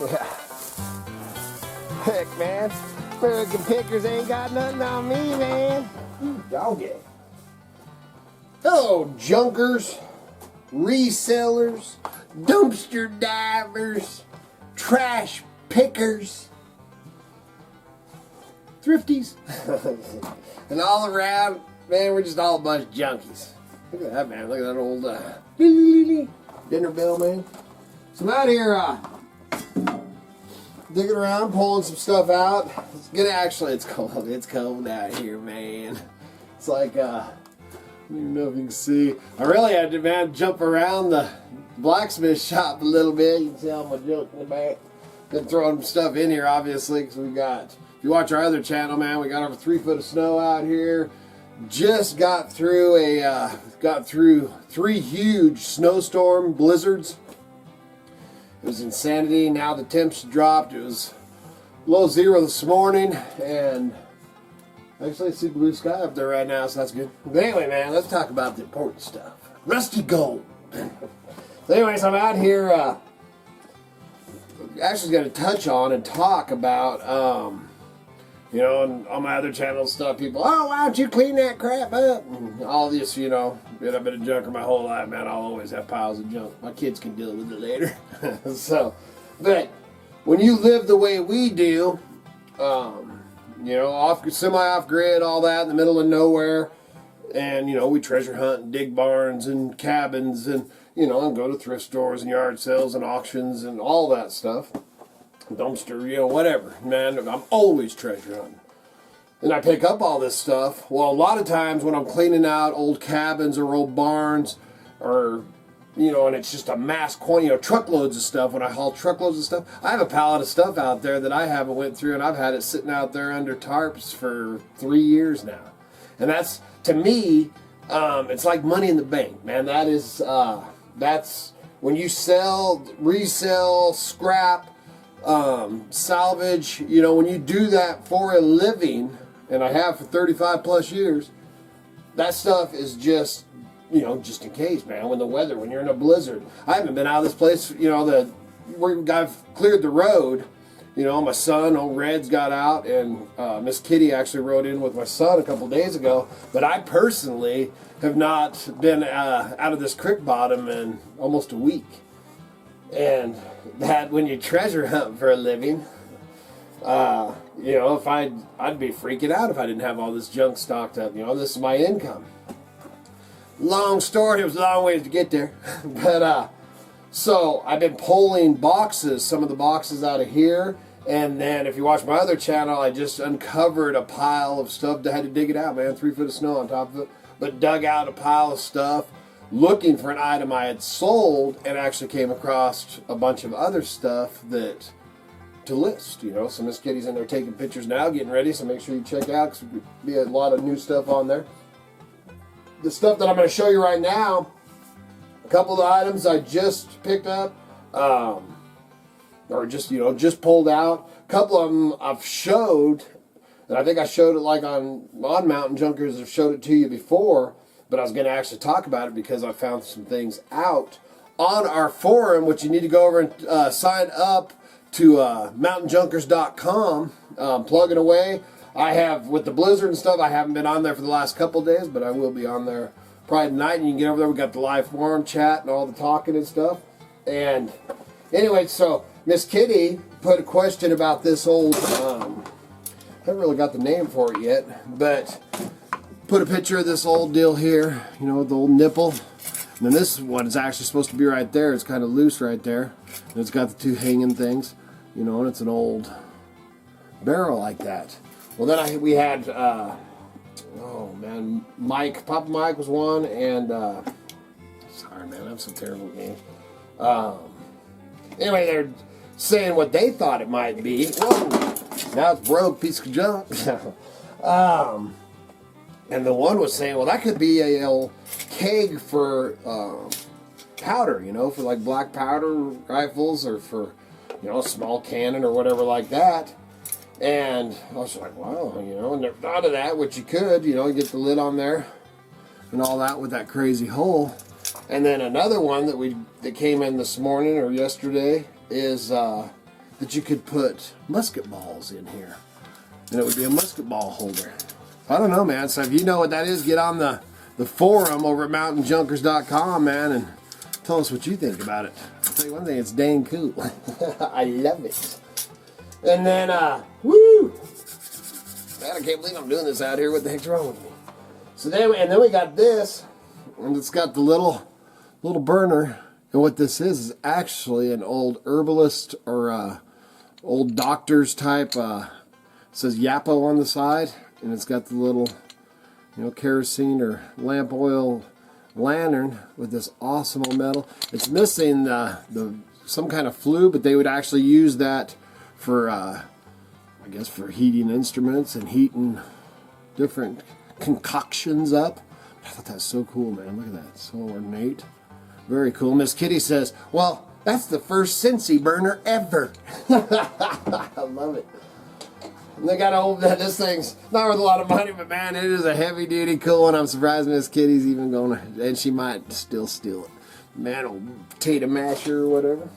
Yeah. Heck, man. American pickers ain't got nothing on me, man. Doggy. Hello, junkers, resellers, dumpster divers, trash pickers, thrifties, and all around, man, we're just all a bunch of junkies. Look at that, man. Look at that old dinner bell, man. So I'm out here digging around, pulling some stuff out. It's good, actually. It's cold. It's cold out here, man. It's like, I don't even know if you can see. I really had to, man, jump around the blacksmith shop a little bit. You can see all my junk in the back. Been throwing stuff in here, obviously, because we got, if you watch our other channel, man, we got over 3 foot of snow out here. Just got through through 3 huge snowstorm blizzards. It was insanity. Now the temps dropped. It was below 0 this morning, and actually I see blue sky up there right now, so that's good. But anyway, man, let's talk about the important stuff. Rusty gold. So anyways, I'm out here actually going to touch on and talk about, you know, and on my other channel stuff, people, oh, why don't you clean that crap up? And all this, you know, I've been a junker my whole life, man. I'll always have piles of junk. My kids can deal with it later. So, but when you live the way we do, you know, semi-off-grid, all that, in the middle of nowhere, and, you know, we treasure hunt and dig barns and cabins and, you know, and go to thrift stores and yard sales and auctions and all that stuff. Dumpster, you know, whatever. Man, I'm always treasure hunting. And I pick up all this stuff. Well, a lot of times when I'm cleaning out old cabins or old barns or, you know, and it's just a mass quantity, you know, truckloads of stuff. When I haul truckloads of stuff, I have a pallet of stuff out there that I haven't went through, and I've had it sitting out there under tarps for 3 years now. And that's, to me, it's like money in the bank, man. That is, that's when you sell, resell, scrap, salvage, you know, when you do that for a living, and I have for 35 plus years, that stuff is just, you know, just in case, man, when you're in a blizzard. I haven't been out of this place, you know, I've cleared the road, you know, my son, old Red's got out, and Miss Kitty actually rode in with my son a couple days ago, but I personally have not been out of this creek bottom in almost a week. And that when you treasure hunt for a living, you know, if I'd be freaking out if I didn't have all this junk stocked up. You know, this is my income. Long story, it was a long ways to get there. But, so I've been pulling boxes, some of the boxes out of here. And then if you watch my other channel, I just uncovered a pile of stuff that I had to dig it out, man. 3 foot of snow on top of it. But dug out a pile of stuff, looking for an item I had sold, and actually came across a bunch of other stuff that to list, you know. So Miss Kitty's in there taking pictures now, getting ready, so make sure you check out, because there'll be a lot of new stuff on there. The stuff that I'm going to show you right now, a couple of the items I just picked up, or just, you know, just pulled out. A couple of them I've showed, and I think I showed it like on Mountain Junkers, I've showed it to you before, but I was going to actually talk about it because I found some things out on our forum, which you need to go over and sign up to mountainjunkers.com. Plugging away. I have, with the blizzard and stuff, I haven't been on there for the last couple of days, but I will be on there probably tonight, and you can get over there. We got the live forum chat and all the talking and stuff. And anyway, so Miss Kitty put a question about this old, I haven't really got the name for it yet, but put a picture of this old deal here, you know, with the old nipple. And then this one is actually supposed to be right there. It's kind of loose right there. And it's got the 2 hanging things, you know, and it's an old barrel like that. Well, then we had, oh man, Mike, Papa Mike was one, and, sorry man, I'm so terrible at names. Anyway, they're saying what they thought it might be. Whoa, now it's broke, piece of junk. And the one was saying, well, that could be a keg for powder, you know, for like black powder rifles, or for, you know, a small cannon or whatever like that. And I was like, wow, you know, and never thought of that, which you could, you know, get the lid on there and all that with that crazy hole. And then another one that came in this morning or yesterday is that you could put musket balls in here. And it would be a musket ball holder. I don't know, man. So if you know what that is, get on the forum over at mountainjunkers.com, man, and tell us what you think about it. I'll tell you one thing, it's dang cool. I love it. And then, woo! Man, I can't believe I'm doing this out here. What the heck's wrong with me? So then, we got this, and it's got the little burner. And what this is actually an old herbalist or old doctor's type. It says Yapo on the side, and it's got the little, kerosene or lamp oil lantern with this awesome old metal. It's missing some kind of flue, but they would actually use that for, I guess, for heating instruments and heating different concoctions up. I thought that was so cool, man. Look at that. So ornate. Very cool. Miss Kitty says, well, that's the first Scentsy burner ever. I love it. And they got this thing's not worth a lot of money, but man, it is a heavy duty cool one. I'm surprised Miss Kitty's even going to, and she might still steal it. Man, old potato masher or whatever.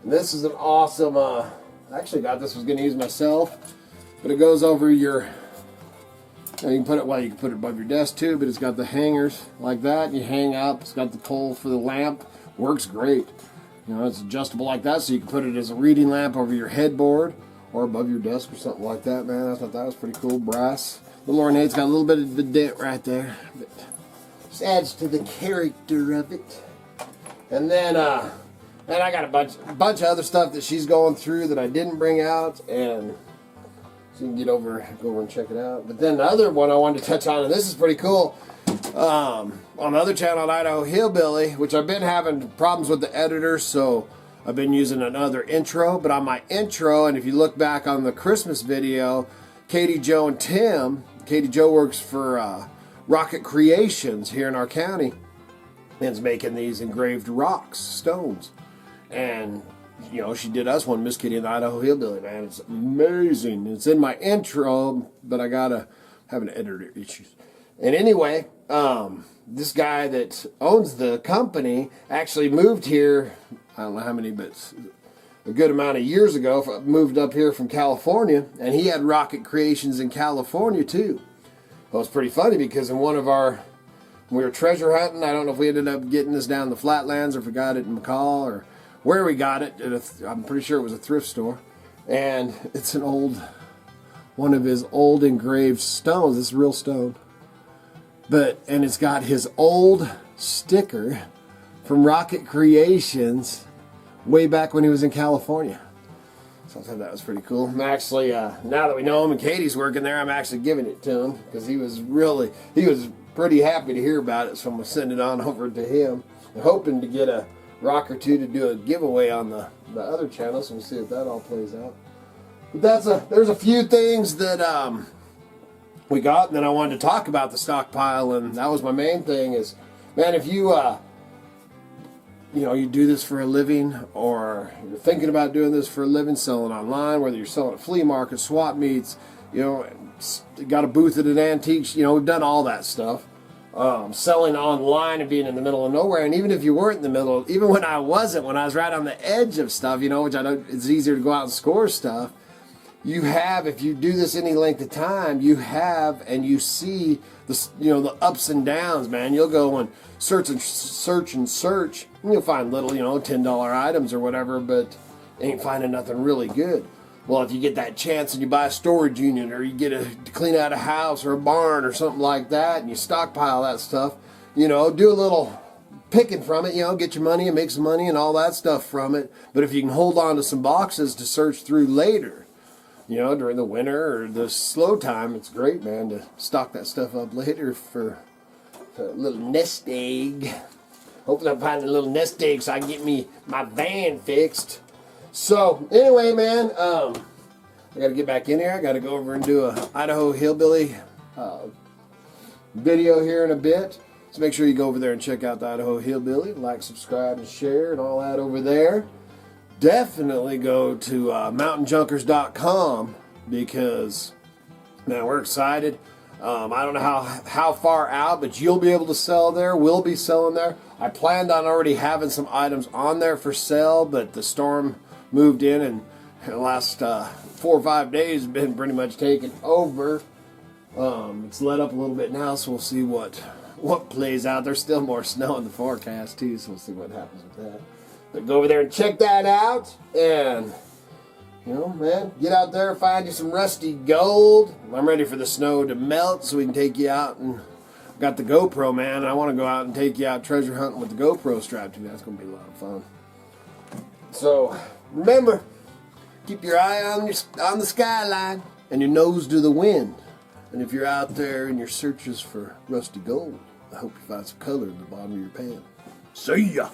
And this is an awesome, I actually got this, was going to use myself, but it goes over your, you can put it above your desk too, but it's got the hangers like that. You hang up, it's got the pole for the lamp, works great. It's adjustable like that, so you can put it as a reading lamp over your headboard or above your desk or something like that, man. I thought that was pretty cool. Brass. The ornate's got a little bit of a dent right there, but just adds to the character of it. And then, and I got a bunch of other stuff that she's going through that I didn't bring out, and so you can go over and check it out. But then the other one I wanted to touch on, and this is pretty cool, on the other channel, Idaho Hillbilly, which I've been having problems with the editor, so I've been using another intro. But on my intro, and if you look back on the Christmas video, Katie, Joe, and Tim, Katie Jo works for Rocket Creations here in our county, and is making these engraved rocks, stones. And, she did us one, Miss Kitty and the Idaho Hillbilly, man. It's amazing. It's in my intro, but I gotta have an editor issues. And anyway, this guy that owns the company actually moved here, I don't know how many, but a good amount of years ago, moved up here from California, and he had Rocket Creations in California too. Well, it's pretty funny because in when we were treasure hunting, I don't know if we ended up getting this down in the Flatlands or if we got it in McCall or where we got it. I'm pretty sure it was a thrift store. And it's one of his old engraved stones. This is real stone. And it's got his old sticker from Rocket Creations way back when he was in California. So I thought that was pretty cool. I'm actually, now that we know him and Katie's working there, I'm actually giving it to him because he was pretty happy to hear about it. So I'm going to send it on over to him. I'm hoping to get a rock or two to do a giveaway on the other channel, so we'll see if that all plays out. But there's a few things that we got, and then I wanted to talk about the stockpile, and that was my main thing is, man, if you you do this for a living, or you're thinking about doing this for a living, selling online, whether you're selling at flea markets, swap meets, got a booth at an antique, we've done all that stuff. Selling online and being in the middle of nowhere, and even if you weren't in the middle, even when I wasn't, when I was right on the edge of stuff, which I know it's easier to go out and score stuff, if you do this any length of time, and you see the ups and downs, man. You'll go and search, and you'll find little, $10 items or whatever, but ain't finding nothing really good. Well, if you get that chance and you buy a storage unit, or you get to clean out a house or a barn or something like that, and you stockpile that stuff, do a little picking from it, get your money and make some money and all that stuff from it. But if you can hold on to some boxes to search through later, during the winter or the slow time, it's great, man, to stock that stuff up later for a little nest egg. Hopefully I'm finding a little nest egg so I can get my van fixed. So, anyway, man, I got to get back in here. I got to go over and do a Idaho Hillbilly video here in a bit. So make sure you go over there and check out the Idaho Hillbilly. Like, subscribe, and share, and all that over there. Definitely go to mountainjunkers.com because, man, we're excited. I don't know how far out, but you'll be able to sell there. We'll be selling there. I planned on already having some items on there for sale, but the storm moved in, and the last 4 or 5 days have been pretty much taken over. It's let up a little bit now, so we'll see what plays out. There's still more snow in the forecast too, so we'll see what happens with that. But go over there and check that out, and you know, man, get out there, find you some rusty gold. I'm ready for the snow to melt so we can take you out. And got the GoPro, man. I want to go out and take you out treasure hunting with the GoPro strapped to you. That's going to be a lot of fun. So remember, keep your eye on the skyline and your nose to the wind. And if you're out there in your searches for rusty gold, I hope you find some color in the bottom of your pan. See ya!